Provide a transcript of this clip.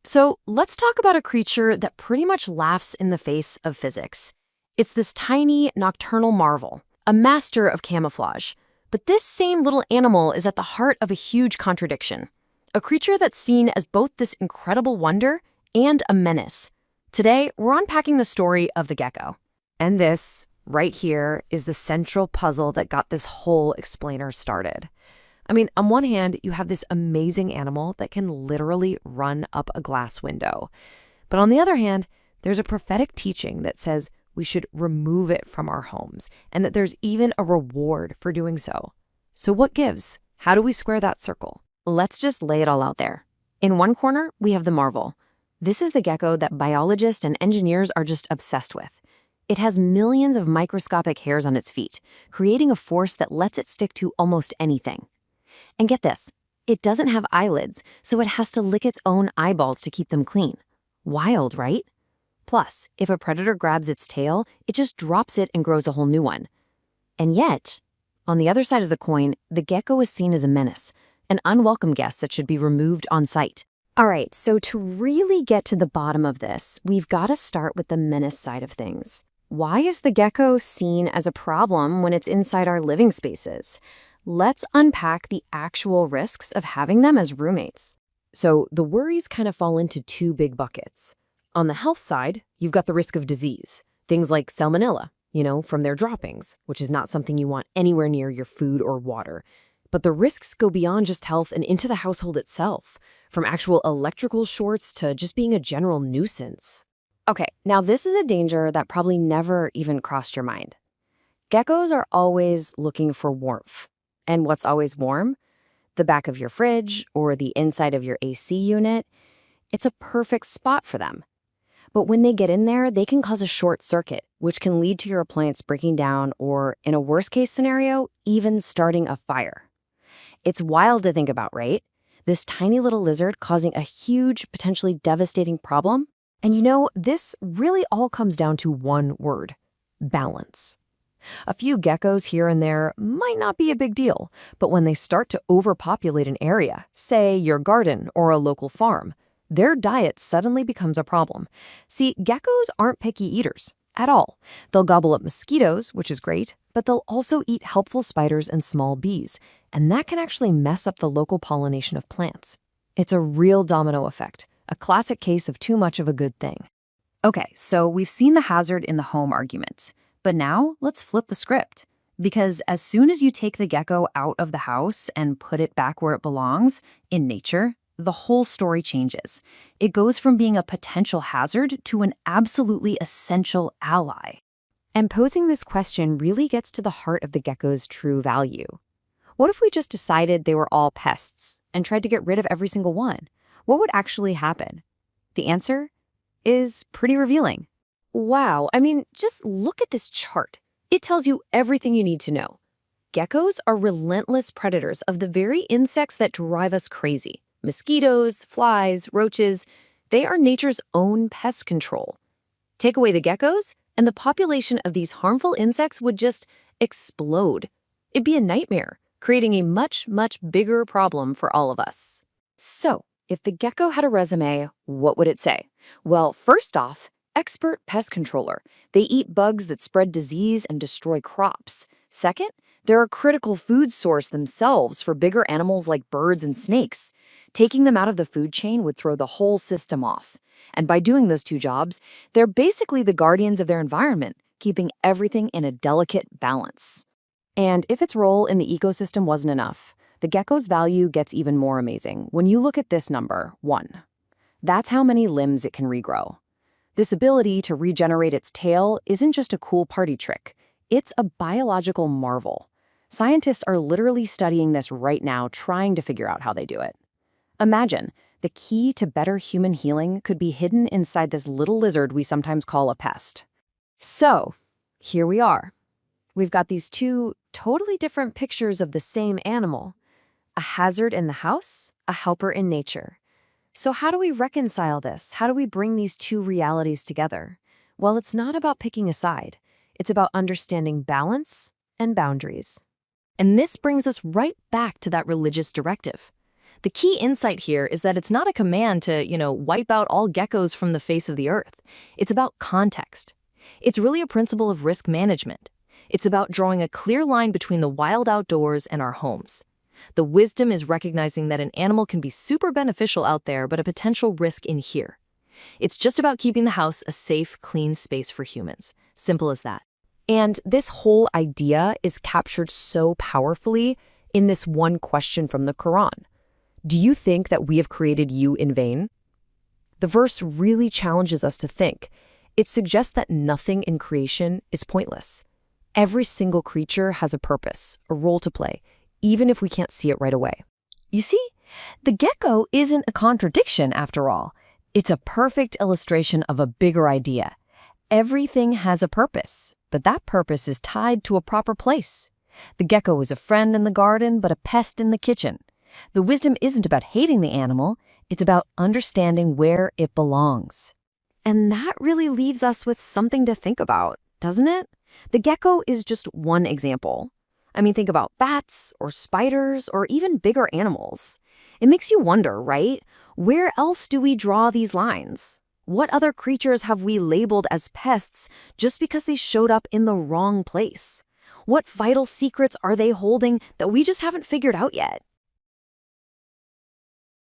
So let's talk about a creature that pretty much laughs in the face of physics. It's this tiny nocturnal marvel, a master of camouflage. But this same little animal is at the heart of a huge contradiction. A creature that's seen as both this incredible wonder and a menace. Today, we're unpacking the story of the gecko. And this, right here, is the central puzzle that got this whole explainer started. I mean, on one hand, you have this amazing animal that can literally run up a glass window. But on the other hand, there's a prophetic teaching that says we should remove it from our homes and that there's even a reward for doing so. So what gives? How do we square that circle? Let's just lay it all out there. In one corner, we have the marvel. This is the gecko that biologists and engineers are just obsessed with. It has millions of microscopic hairs on its feet, creating a force that lets it stick to almost anything. And get this, it doesn't have eyelids, so it has to lick its own eyeballs to keep them clean. Wild, right? Plus, if a predator grabs its tail, it just drops it and grows a whole new one. And yet, on the other side of the coin, the gecko is seen as a menace, an unwelcome guest that should be removed on sight. All right, so to really get to the bottom of this, we've got to start with the menace side of things. Why is the gecko seen as a problem when it's inside our living spaces? Let's unpack the actual risks of having them as roommates. So the worries kind of fall into two big buckets. On the health side, you've got the risk of disease, things like salmonella, from their droppings, which is not something you want anywhere near your food or water. But the risks go beyond just health and into the household itself, from actual electrical shorts to just being a general nuisance. Okay, now this is a danger that probably never even crossed your mind. Geckos are always looking for warmth. And what's always warm? The back of your fridge or the inside of your AC unit. It's a perfect spot for them. But when they get in there, they can cause a short circuit, which can lead to your appliance breaking down or, in a worst-case scenario, even starting a fire. It's wild to think about, right? This tiny little lizard causing a huge, potentially devastating problem. And this really all comes down to one word: balance. A few geckos here and there might not be a big deal, but when they start to overpopulate an area, say your garden or a local farm, their diet suddenly becomes a problem. See, geckos aren't picky eaters at all. They'll gobble up mosquitoes, which is great, but they'll also eat helpful spiders and small bees, and that can actually mess up the local pollination of plants. It's a real domino effect, a classic case of too much of a good thing. Okay, so we've seen the hazard in the home argument. But now, let's flip the script. Because as soon as you take the gecko out of the house and put it back where it belongs, in nature, the whole story changes. It goes from being a potential hazard to an absolutely essential ally. And posing this question really gets to the heart of the gecko's true value. What if we just decided they were all pests and tried to get rid of every single one? What would actually happen? The answer is pretty revealing. Wow, I mean, just look at this chart. It tells you everything you need to know. Geckos are relentless predators of the very insects that drive us crazy. Mosquitoes, flies, roaches, they are nature's own pest control. Take away the geckos, and the population of these harmful insects would just explode. It'd be a nightmare, creating a much, much bigger problem for all of us. So, if the gecko had a resume, what would it say? Well, first off, expert pest controller. They eat bugs that spread disease and destroy crops. Second, they're a critical food source themselves for bigger animals like birds and snakes. Taking them out of the food chain would throw the whole system off. And by doing those two jobs, they're basically the guardians of their environment, keeping everything in a delicate balance. And if its role in the ecosystem wasn't enough, the gecko's value gets even more amazing when you look at this number, 1. That's how many limbs it can regrow. This ability to regenerate its tail isn't just a cool party trick. It's a biological marvel. Scientists are literally studying this right now, trying to figure out how they do it. Imagine, the key to better human healing could be hidden inside this little lizard we sometimes call a pest. So, here we are. We've got these two totally different pictures of the same animal. A hazard in the house, a helper in nature. So how do we reconcile this? How do we bring these two realities together? Well, it's not about picking a side. It's about understanding balance and boundaries. And this brings us right back to that religious directive. The key insight here is that it's not a command to, wipe out all geckos from the face of the earth. It's about context. It's really a principle of risk management. It's about drawing a clear line between the wild outdoors and our homes. The wisdom is recognizing that an animal can be super beneficial out there, but a potential risk in here. It's just about keeping the house a safe, clean space for humans. Simple as that. And this whole idea is captured so powerfully in this one question from the Quran. Do you think that we have created you in vain? The verse really challenges us to think. It suggests that nothing in creation is pointless. Every single creature has a purpose, a role to play, even if we can't see it right away. You see, the gecko isn't a contradiction after all. It's a perfect illustration of a bigger idea. Everything has a purpose, but that purpose is tied to a proper place. The gecko is a friend in the garden, but a pest in the kitchen. The wisdom isn't about hating the animal, it's about understanding where it belongs. And that really leaves us with something to think about, doesn't it? The gecko is just one example. I mean, think about bats or spiders or even bigger animals. It makes you wonder, right? Where else do we draw these lines? What other creatures have we labeled as pests just because they showed up in the wrong place? What vital secrets are they holding that we just haven't figured out yet?